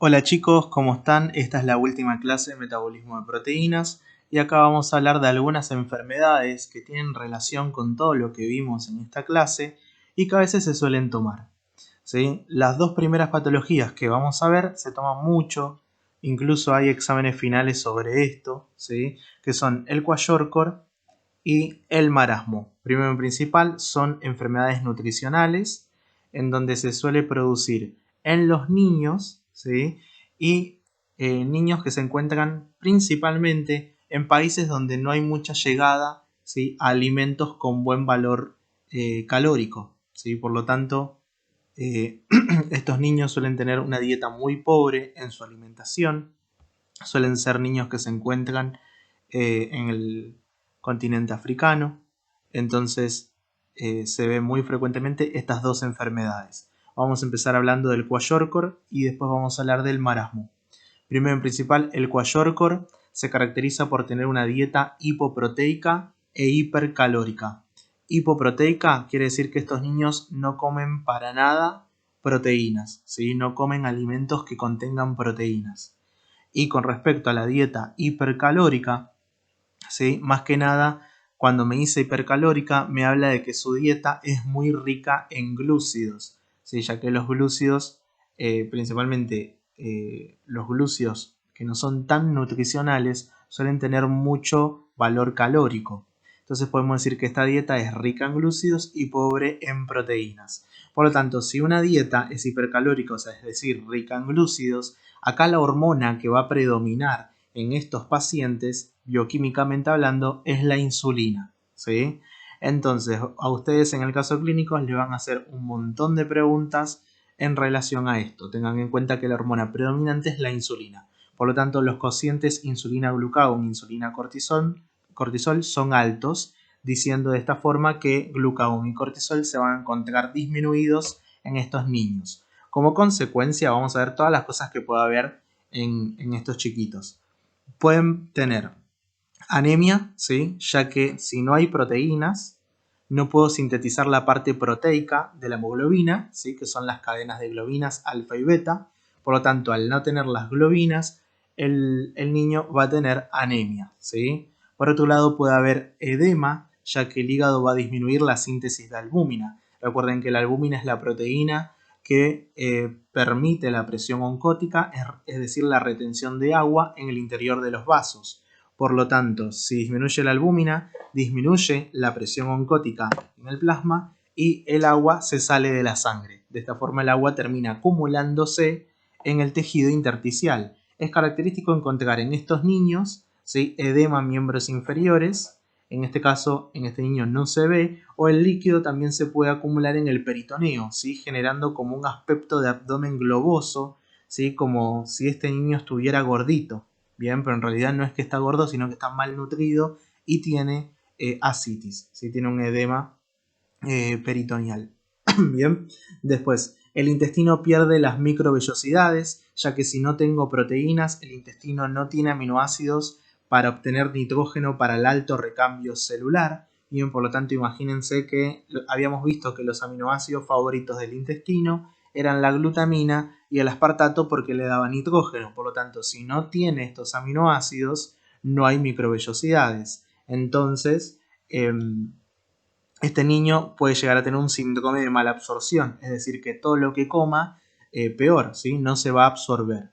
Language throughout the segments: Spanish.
Hola chicos, ¿cómo están? Esta es la última clase de metabolismo de proteínas y acá vamos a hablar de algunas enfermedades que tienen relación con todo lo que vimos en esta clase y que a veces se suelen tomar. ¿Sí? Las dos primeras patologías que vamos a ver se toman mucho, incluso hay exámenes finales sobre esto, ¿sí? Que son el kwashiorkor y el marasmo. Primero en principal son enfermedades nutricionales en donde se suele producir en los niños, ¿sí? Y niños que se encuentran principalmente en países donde no hay mucha llegada, ¿sí? A alimentos con buen valor calórico, ¿sí? Por lo tanto, estos niños suelen tener una dieta muy pobre en su alimentación, suelen ser niños que se encuentran en el continente africano, entonces se ven muy frecuentemente estas dos enfermedades. Vamos a empezar hablando del kwashiorkor y después vamos a hablar del marasmo. Primero en principal, el kwashiorkor se caracteriza por tener una dieta hipoproteica e hipercalórica. Hipoproteica quiere decir que estos niños no comen para nada proteínas, ¿sí? No comen alimentos que contengan proteínas. Y con respecto a la dieta hipercalórica, ¿sí? Más que nada, cuando me dice hipercalórica, me habla de que su dieta es muy rica en glúcidos, ¿sí? Ya que los glúcidos, principalmente los glúcidos que no son tan nutricionales, suelen tener mucho valor calórico. Entonces podemos decir que esta dieta es rica en glúcidos y pobre en proteínas. Por lo tanto, si una dieta es hipercalórica, o sea, es decir, rica en glúcidos, acá la hormona que va a predominar en estos pacientes, bioquímicamente hablando, es la insulina, ¿sí? Entonces, a ustedes en el caso clínico les van a hacer un montón de preguntas en relación a esto. Tengan en cuenta que la hormona predominante es la insulina. Por lo tanto, los cocientes insulina-glucagón, insulina-cortisol son altos, diciendo de esta forma que glucagón y cortisol se van a encontrar disminuidos en estos niños. Como consecuencia, vamos a ver todas las cosas que puede haber en estos chiquitos. Pueden tener anemia, ¿sí? Ya que si no hay proteínas, no puedo sintetizar la parte proteica de la hemoglobina, ¿sí? Que son las cadenas de globinas alfa y beta. Por lo tanto, al no tener las globinas, el niño va a tener anemia, ¿sí? Por otro lado, puede haber edema, ya que el hígado va a disminuir la síntesis de albúmina. Recuerden que la albúmina es la proteína que permite la presión oncótica, es decir, la retención de agua en el interior de los vasos. Por lo tanto, si disminuye la albúmina, disminuye la presión oncótica en el plasma y el agua se sale de la sangre. De esta forma el agua termina acumulándose en el tejido intersticial. Es característico encontrar en estos niños, ¿sí?, edema en miembros inferiores. En este caso, en este niño no se ve, o el líquido también se puede acumular en el peritoneo, ¿sí?, generando como un aspecto de abdomen globoso, ¿sí?, como si este niño estuviera gordito. Bien, pero en realidad no es que está gordo, sino que está malnutrido y tiene ascitis, ¿sí? Tiene un edema peritoneal. Bien, después, el intestino pierde las microvellosidades, ya que si no tengo proteínas, el intestino no tiene aminoácidos para obtener nitrógeno para el alto recambio celular. Bien, por lo tanto, imagínense que habíamos visto que los aminoácidos favoritos del intestino eran la glutamina y el aspartato porque le daba nitrógeno. Por lo tanto, si no tiene estos aminoácidos, no hay microvellosidades. Entonces, este niño puede llegar a tener un síndrome de malabsorción, es decir, que todo lo que coma, peor, ¿sí?, no se va a absorber.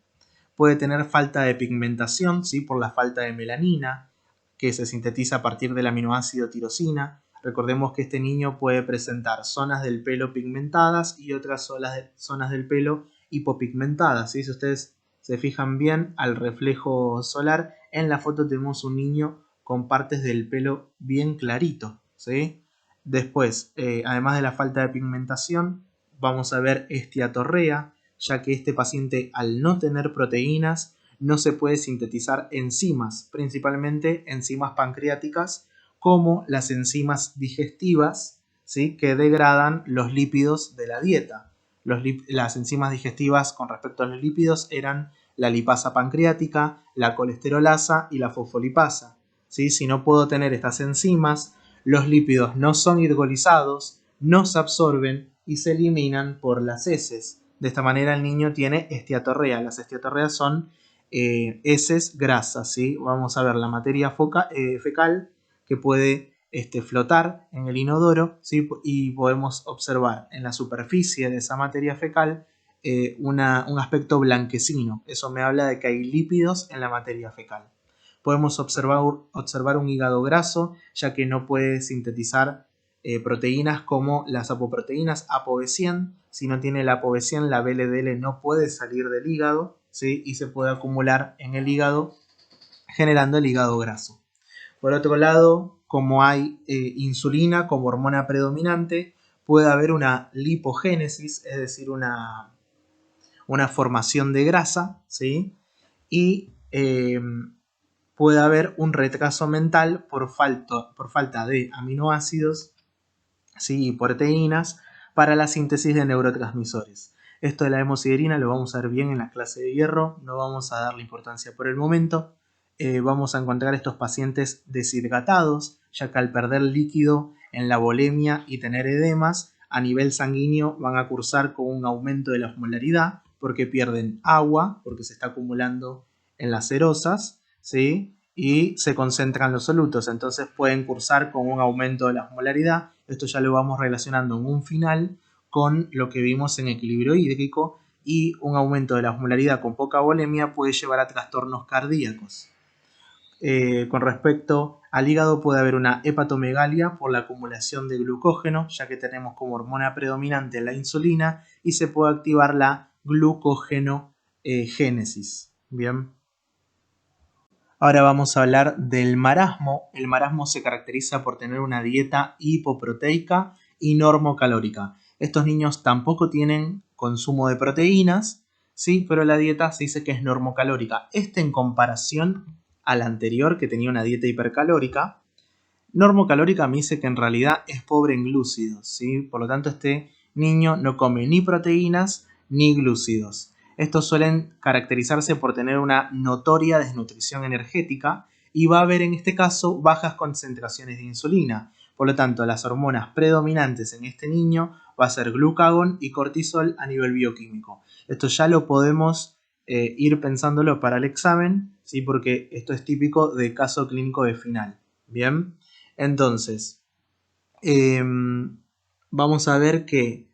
Puede tener falta de pigmentación, ¿sí?, por la falta de melanina, que se sintetiza a partir del aminoácido tirosina. Recordemos que este niño puede presentar zonas del pelo pigmentadas y otras zonas del pelo hipopigmentadas, ¿sí? Si ustedes se fijan bien al reflejo solar, en la foto tenemos un niño con partes del pelo bien clarito, ¿sí? Después, además de la falta de pigmentación, vamos a ver esteatorrea, ya que este paciente, al no tener proteínas, no se puede sintetizar enzimas, principalmente enzimas pancreáticas, como las enzimas digestivas, ¿sí?, que degradan los lípidos de la dieta. Las enzimas digestivas con respecto a los lípidos eran la lipasa pancreática, la colesterolasa y la fosfolipasa, ¿sí? Si no puedo tener estas enzimas, los lípidos no son hidrolizados, no se absorben y se eliminan por las heces, De esta manera el niño tiene esteatorrea. Las esteatorreas son heces grasas, ¿sí? Vamos a ver la materia fecal que puede flotar en el inodoro, ¿sí? Y podemos observar en la superficie de esa materia fecal un aspecto blanquecino. Eso me habla de que hay lípidos en la materia fecal. Podemos observar un hígado graso, ya que no puede sintetizar proteínas como las apoproteínas ApoB100. Si no tiene la ApoB100, la VLDL no puede salir del hígado, ¿sí? Y se puede acumular en el hígado, generando el hígado graso. Por otro lado, como hay insulina como hormona predominante, puede haber una lipogénesis, es decir, una formación de grasa, ¿sí? Y puede haber un retraso mental por falta de aminoácidos, ¿sí? Y proteínas para la síntesis de neurotransmisores. Esto de la hemosiderina lo vamos a ver bien en la clase de hierro, no vamos a darle importancia por el momento. Vamos a encontrar estos pacientes deshidratados, ya que al perder líquido en la volemia y tener edemas, a nivel sanguíneo van a cursar con un aumento de la osmolaridad, porque pierden agua, porque se está acumulando en las serosas, ¿sí? Y se concentran los solutos, entonces pueden cursar con un aumento de la osmolaridad. Esto ya lo vamos relacionando en un final con lo que vimos en equilibrio hídrico, y un aumento de la osmolaridad con poca volemia puede llevar a trastornos cardíacos. Con respecto al hígado, puede haber una hepatomegalia por la acumulación de glucógeno, ya que tenemos como hormona predominante la insulina y se puede activar la glucogenogénesis. Bien. Ahora vamos a hablar del marasmo. El marasmo se caracteriza por tener una dieta hipoproteica y normocalórica. Estos niños tampoco tienen consumo de proteínas, ¿sí? Pero la dieta se dice que es normocalórica. En comparación a la anterior, que tenía una dieta hipercalórica. Normocalórica me dice que en realidad es pobre en glúcidos, ¿sí? Por lo tanto, este niño no come ni proteínas ni glúcidos. Estos suelen caracterizarse por tener una notoria desnutrición energética y va a haber en este caso bajas concentraciones de insulina. Por lo tanto, las hormonas predominantes en este niño va a ser glucagón y cortisol a nivel bioquímico. Esto ya lo podemos ir pensándolo para el examen, ¿sí? Porque esto es típico de caso clínico de final. Bien, entonces vamos a ver que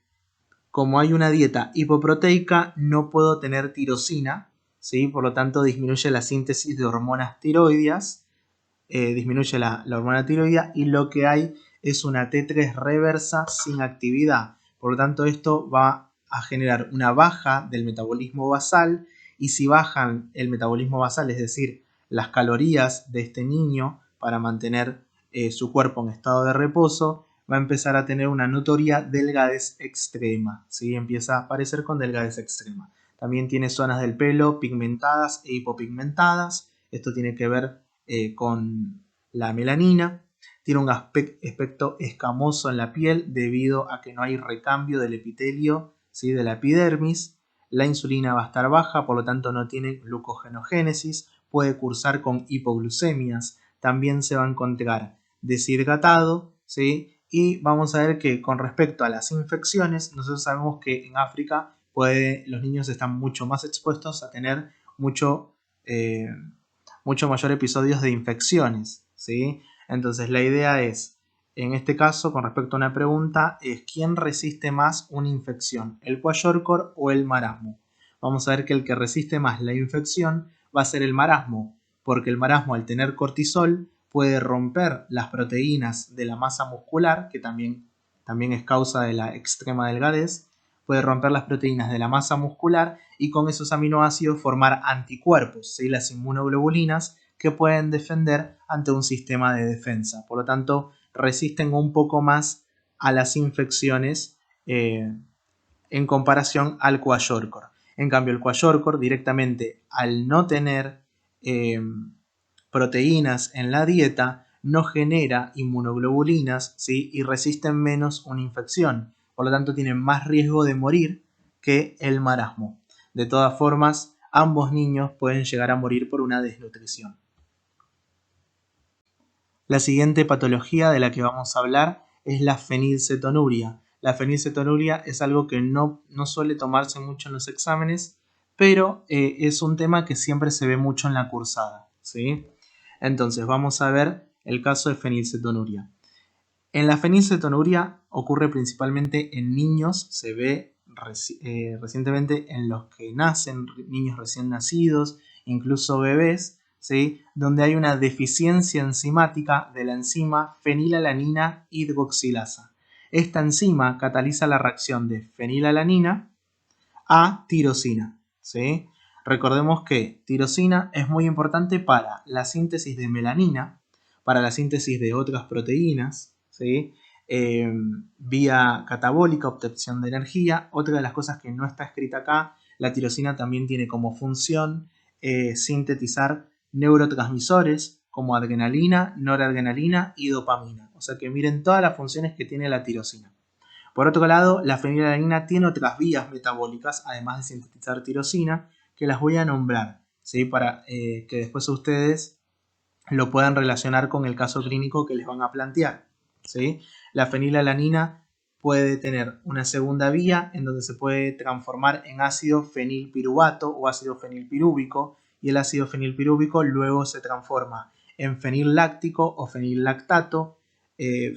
como hay una dieta hipoproteica, no puedo tener tirosina, ¿sí? Por lo tanto, disminuye la síntesis de hormonas tiroideas, disminuye la hormona tiroidea, y lo que hay es una T3 reversa sin actividad. Por lo tanto, esto va a generar una baja del metabolismo basal, y si bajan el metabolismo basal, es decir, las calorías de este niño para mantener su cuerpo en estado de reposo, va a empezar a tener una notoria delgadez extrema, ¿sí? Empieza a aparecer con delgadez extrema. También tiene zonas del pelo pigmentadas e hipopigmentadas. Esto tiene que ver con la melanina. Tiene un aspecto escamoso en la piel debido a que no hay recambio del epitelio, ¿sí? De la epidermis. La insulina va a estar baja, por lo tanto no tiene glucogenogénesis. Puede cursar con hipoglucemias. También se va a encontrar deshidratado, ¿sí? Y vamos a ver que con respecto a las infecciones, nosotros sabemos que en África los niños están mucho más expuestos a tener mucho mayor episodios de infecciones, ¿sí? Entonces la idea es, en este caso, con respecto a una pregunta, es ¿quién resiste más una infección? ¿El Kwashiorkor o el marasmo? Vamos a ver que el que resiste más la infección va a ser el marasmo, porque el marasmo, al tener cortisol, puede romper las proteínas de la masa muscular, que también es causa de la extrema delgadez. Puede romper las proteínas de la masa muscular y con esos aminoácidos formar anticuerpos, ¿sí? Las inmunoglobulinas, que pueden defender ante un sistema de defensa. Por lo tanto, resisten un poco más a las infecciones en comparación al Kwashiorkor. En cambio, el Kwashiorkor directamente, al no tener proteínas en la dieta, no genera inmunoglobulinas, ¿sí? Y resisten menos una infección. Por lo tanto, tienen más riesgo de morir que el marasmo. De todas formas, ambos niños pueden llegar a morir por una desnutrición. La siguiente patología de la que vamos a hablar es la fenilcetonuria. La fenilcetonuria es algo que no suele tomarse mucho en los exámenes, pero es un tema que siempre se ve mucho en la cursada, ¿sí? Entonces vamos a ver el caso de fenilcetonuria. En la fenilcetonuria ocurre principalmente en niños, se ve recientemente en los que nacen, niños recién nacidos, incluso bebés, ¿sí? Donde hay una deficiencia enzimática de la enzima fenilalanina hidroxilasa. Esta enzima cataliza la reacción de fenilalanina a tirosina, ¿sí? Recordemos que tirosina es muy importante para la síntesis de melanina, para la síntesis de otras proteínas, ¿sí? Vía catabólica, obtención de energía. Otra de las cosas que no está escrita acá, la tirosina también tiene como función sintetizar neurotransmisores como adrenalina, noradrenalina y dopamina. O sea que miren todas las funciones que tiene la tirosina. Por otro lado, la fenilalanina tiene otras vías metabólicas, además de sintetizar tirosina, que las voy a nombrar, ¿sí? Para que después ustedes lo puedan relacionar con el caso clínico que les van a plantear, ¿sí? La fenilalanina puede tener una segunda vía en donde se puede transformar en ácido fenilpiruvato o ácido fenilpirúvico, y el ácido fenilpirúvico luego se transforma en feniláctico o fenillactato,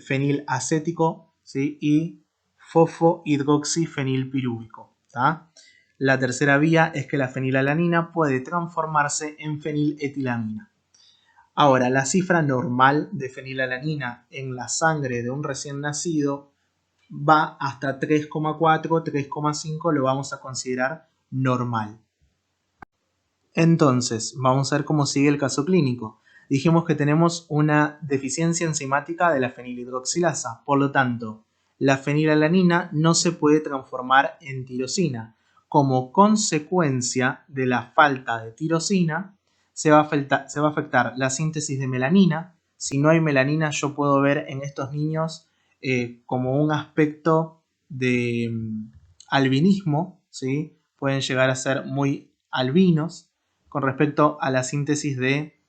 fenilacético, ¿sí? Y fosfohidroxifenilpirúvico. La tercera vía es que la fenilalanina puede transformarse en feniletilamina. Ahora, la cifra normal de fenilalanina en la sangre de un recién nacido va hasta 3,4, 3,5, lo vamos a considerar normal. Entonces, vamos a ver cómo sigue el caso clínico. Dijimos que tenemos una deficiencia enzimática de la fenilhidroxilasa, por lo tanto, la fenilalanina no se puede transformar en tirosina. Como consecuencia de la falta de tirosina, se va a afectar la síntesis de melanina. Si no hay melanina, yo puedo ver en estos niños como un aspecto de albinismo, ¿sí? Pueden llegar a ser muy albinos con respecto a la síntesis de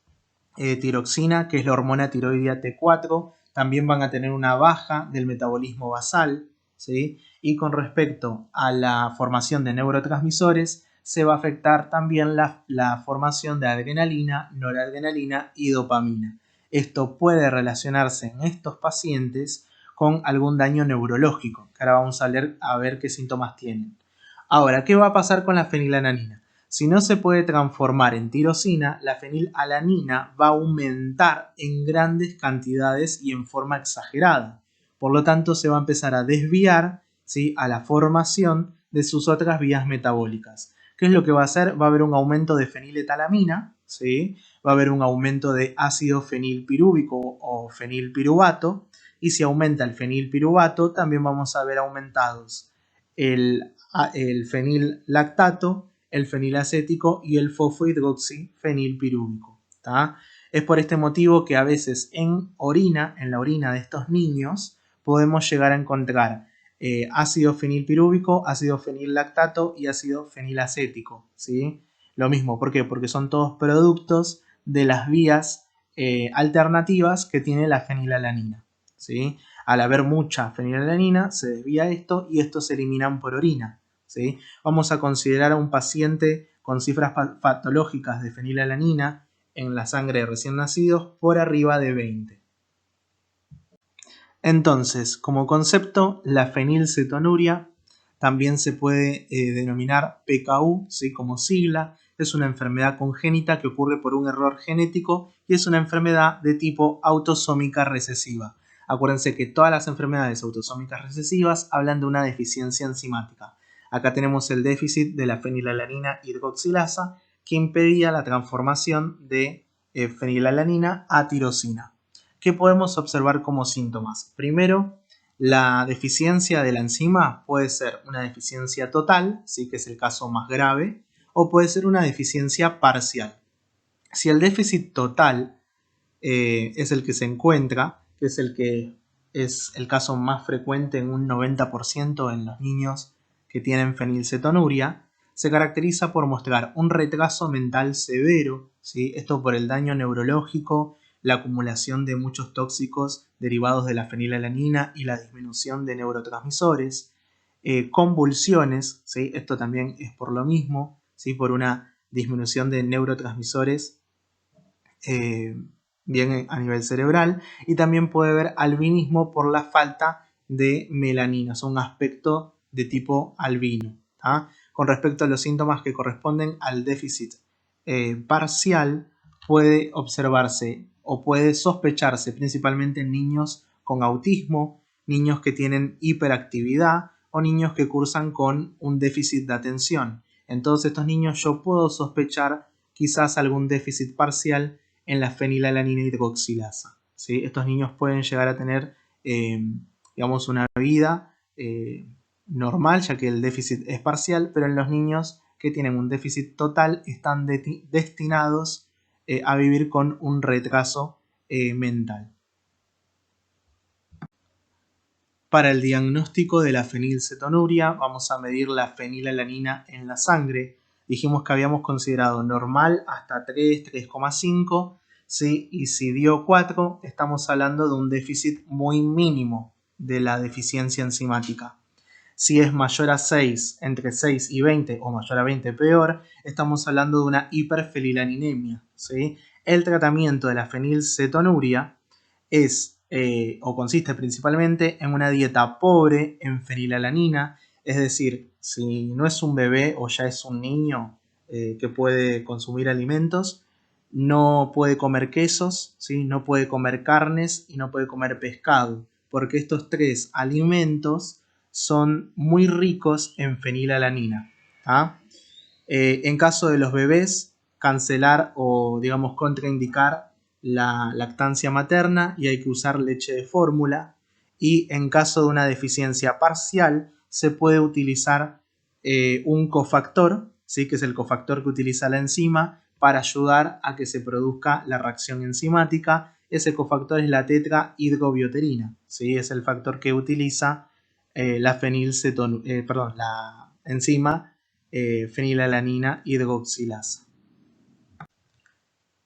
tiroxina, que es la hormona tiroidea T4. También van a tener una baja del metabolismo basal, ¿sí? Y con respecto a la formación de neurotransmisores, se va a afectar también la formación de adrenalina, noradrenalina y dopamina. Esto puede relacionarse en estos pacientes con algún daño neurológico, que ahora vamos a ver qué síntomas tienen. Ahora, ¿qué va a pasar con la fenilalanina? Si no se puede transformar en tirosina, la fenilalanina va a aumentar en grandes cantidades y en forma exagerada. Por lo tanto, se va a empezar a desviar, ¿sí?, a la formación de sus otras vías metabólicas. ¿Qué es lo que va a hacer? Va a haber un aumento de feniletalamina, ¿sí? Va a haber un aumento de ácido fenilpirúvico o fenilpiruvato, y si aumenta el fenilpiruvato, también vamos a ver aumentados el fenillactato, el fenilacético y el fosfohidroxifenilpirúvico. Es por este motivo que a veces en la orina de estos niños, podemos llegar a encontrar ácido fenilpirúvico, ácido fenillactato y ácido fenilacético, ¿sí? Lo mismo, ¿por qué? Porque son todos productos de las vías alternativas que tiene la fenilalanina, ¿sí? Al haber mucha fenilalanina, se desvía esto y estos se eliminan por orina, ¿sí? Vamos a considerar a un paciente con cifras patológicas de fenilalanina en la sangre de recién nacidos por arriba de 20. Entonces, como concepto, la fenilcetonuria también se puede denominar PKU, ¿sí?, como sigla. Es una enfermedad congénita que ocurre por un error genético y es una enfermedad de tipo autosómica recesiva. Acuérdense que todas las enfermedades autosómicas recesivas hablan de una deficiencia enzimática. Acá tenemos el déficit de la fenilalanina hidroxilasa que impedía la transformación de fenilalanina a tirosina. ¿Qué podemos observar como síntomas? Primero, la deficiencia de la enzima puede ser una deficiencia total, ¿sí?, que es el caso más grave, o puede ser una deficiencia parcial. Si el déficit total es el que se encuentra, que es el caso más frecuente en un 90% en los niños que tienen fenilcetonuria, se caracteriza por mostrar un retraso mental severo, ¿sí?, esto por el daño neurológico la acumulación de muchos tóxicos derivados de la fenilalanina y la disminución de neurotransmisores, convulsiones, ¿sí? Esto también es por lo mismo, ¿sí? Por una disminución de neurotransmisores bien a nivel cerebral, y también puede haber albinismo por la falta de melanina, es un aspecto de tipo albino. Con respecto a los síntomas que corresponden al déficit parcial, puede observarse o puede sospecharse principalmente en niños con autismo, niños que tienen hiperactividad o niños que cursan con un déficit de atención. En todos estos niños yo puedo sospechar quizás algún déficit parcial en la fenilalanina hidroxilasa, ¿sí? Estos niños pueden llegar a tener digamos una vida normal, ya que el déficit es parcial, pero en los niños que tienen un déficit total están destinados a vivir con un retraso mental. Para el diagnóstico de la fenilcetonuria vamos a medir la fenilalanina en la sangre. Dijimos que habíamos considerado normal hasta 3, 3,5, ¿sí? Y si dio 4, estamos hablando de un déficit muy mínimo de la deficiencia enzimática. Si es mayor a 6, entre 6 y 20 o mayor a 20 peor, estamos hablando de una hiperfenilaninemia, ¿sí? El tratamiento de la fenilcetonuria es o consiste principalmente en una dieta pobre en fenilalanina, es decir, si no es un bebé o ya es un niño que puede consumir alimentos, no puede comer quesos, ¿sí? No puede comer carnes y no puede comer pescado, porque estos 3 alimentos son muy ricos en fenilalanina. En caso de los bebés, cancelar o digamos contraindicar la lactancia materna y hay que usar leche de fórmula, y en caso de una deficiencia parcial se puede utilizar un cofactor, ¿sí? Que es el cofactor que utiliza la enzima para ayudar a que se produzca la reacción enzimática. Ese cofactor es la tetrahidrobioterina, ¿sí? Es el factor que utiliza la enzima fenilalanina hidroxilasa.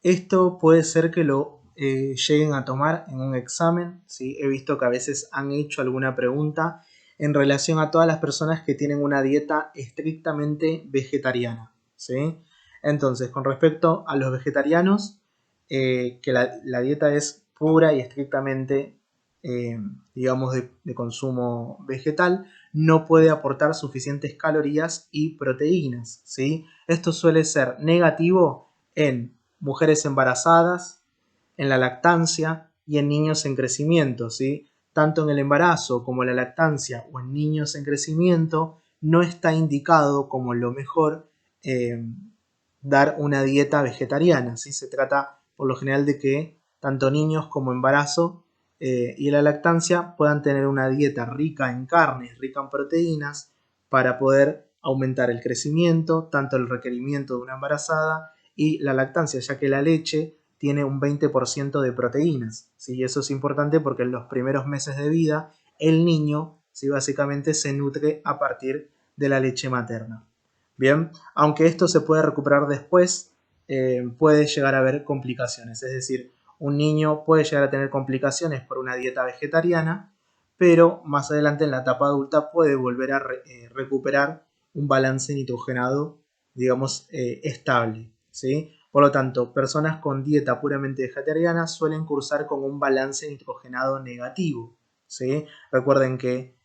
Esto puede ser que lo lleguen a tomar en un examen, ¿sí? He visto que a veces han hecho alguna pregunta en relación a todas las personas que tienen una dieta estrictamente vegetariana, ¿sí? Entonces, con respecto a los vegetarianos, que la dieta es pura y estrictamente, digamos, de consumo vegetal, no puede aportar suficientes calorías y proteínas, ¿sí? Esto suele ser negativo en mujeres embarazadas, en la lactancia y en niños en crecimiento, ¿sí? Tanto en el embarazo como en la lactancia o en niños en crecimiento, no está indicado como lo mejor dar una dieta vegetariana, ¿sí? Se trata por lo general de que tanto niños como embarazo y la lactancia puedan tener una dieta rica en carnes, rica en proteínas, para poder aumentar el crecimiento, tanto el requerimiento de una embarazada y la lactancia, ya que la leche tiene un 20% de proteínas, ¿sí? Y eso es importante porque en los primeros meses de vida el niño, ¿sí? Básicamente se nutre a partir de la leche materna. Bien, aunque esto se puede recuperar después, puede llegar a haber complicaciones, es decir, un niño puede llegar a tener complicaciones por una dieta vegetariana, pero más adelante en la etapa adulta puede volver a recuperar un balance nitrogenado, digamos, estable, ¿sí? Por lo tanto, personas con dieta puramente vegetariana suelen cursar con un balance nitrogenado negativo, ¿sí? Recuerden que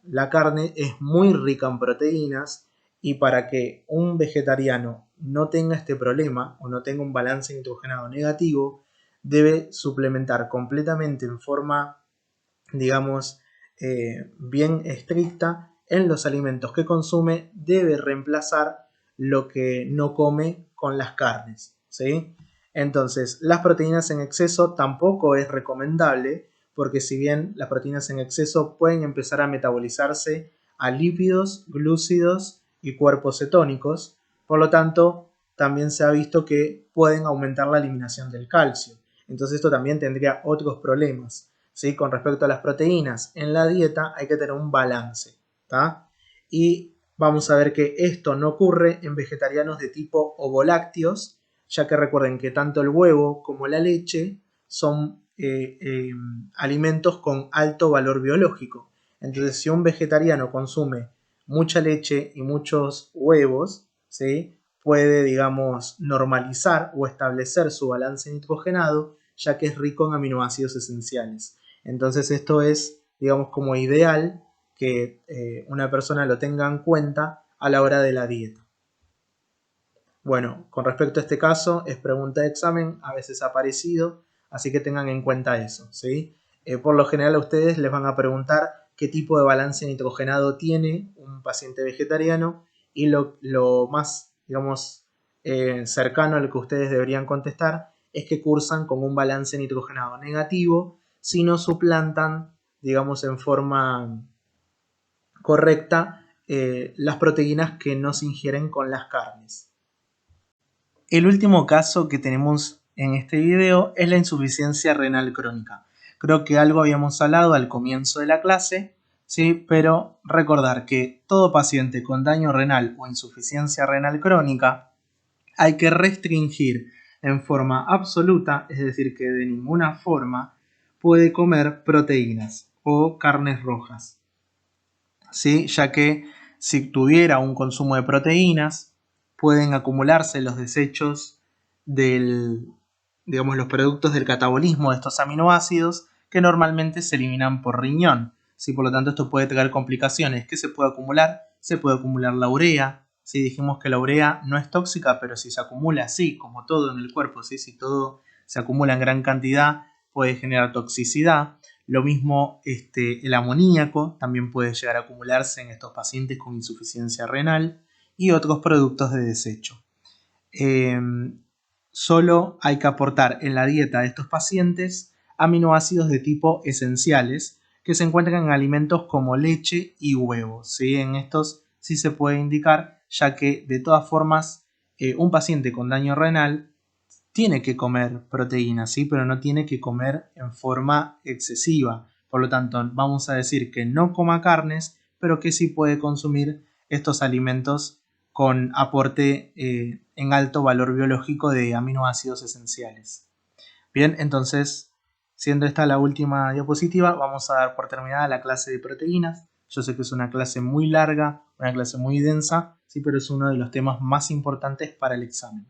la carne es muy rica en proteínas, y para que un vegetariano no tenga este problema o no tenga un balance nitrogenado negativo, debe suplementar completamente en forma, digamos, bien estricta en los alimentos que consume, debe reemplazar lo que no come con las carnes, ¿sí? Entonces, las proteínas en exceso tampoco es recomendable, porque si bien las proteínas en exceso pueden empezar a metabolizarse a lípidos, glúcidos y cuerpos cetónicos, por lo tanto, también se ha visto que pueden aumentar la eliminación del calcio. Entonces esto también tendría otros problemas, ¿sí? Con respecto a las proteínas en la dieta hay que tener un balance, ¿tá? Y vamos a ver que esto no ocurre en vegetarianos de tipo ovolácteos, ya que recuerden que tanto el huevo como la leche son alimentos con alto valor biológico. Entonces, si un vegetariano consume mucha leche y muchos huevos, ¿sí?, puede, digamos, normalizar o establecer su balance nitrogenado, ya que es rico en aminoácidos esenciales. Entonces, esto es, digamos, como ideal que una persona lo tenga en cuenta a la hora de la dieta. Bueno, con respecto a este caso, es pregunta de examen, a veces ha aparecido, así que tengan en cuenta eso, ¿sí? Por lo general a ustedes les van a preguntar qué tipo de balance nitrogenado tiene un paciente vegetariano y lo más, digamos, cercano a lo que ustedes deberían contestar es que cursan con un balance nitrogenado negativo si no suplantan, digamos, en forma correcta las proteínas que no se ingieren con las carnes. El último caso que tenemos en este video es la insuficiencia renal crónica. Creo que algo habíamos hablado al comienzo de la clase, ¿sí? Pero recordar que todo paciente con daño renal o insuficiencia renal crónica hay que restringir en forma absoluta, es decir, que de ninguna forma puede comer proteínas o carnes rojas, ¿sí? Ya que si tuviera un consumo de proteínas, pueden acumularse los desechos digamos, los productos del catabolismo de estos aminoácidos que normalmente se eliminan por riñón. ¿Sí? Por lo tanto, esto puede traer complicaciones. ¿Qué se puede acumular? Se puede acumular la urea. ¿Sí? Dijimos que la urea no es tóxica, pero si se acumula así, como todo en el cuerpo, ¿sí? Si todo se acumula en gran cantidad, puede generar toxicidad. Lo mismo el amoníaco también puede llegar a acumularse en estos pacientes con insuficiencia renal y otros productos de desecho. Solo hay que aportar en la dieta de estos pacientes aminoácidos de tipo esenciales que se encuentran en alimentos como leche y huevos, ¿sí? En estos sí se puede indicar, ya que de todas formas un paciente con daño renal tiene que comer proteínas, ¿sí? Pero no tiene que comer en forma excesiva. Por lo tanto, vamos a decir que no coma carnes, pero que sí puede consumir estos alimentos con aporte en alto valor biológico de aminoácidos esenciales. Bien, entonces, siendo esta la última diapositiva, vamos a dar por terminada la clase de proteínas. Yo sé que es una clase muy larga, una clase muy densa, sí, pero es uno de los temas más importantes para el examen.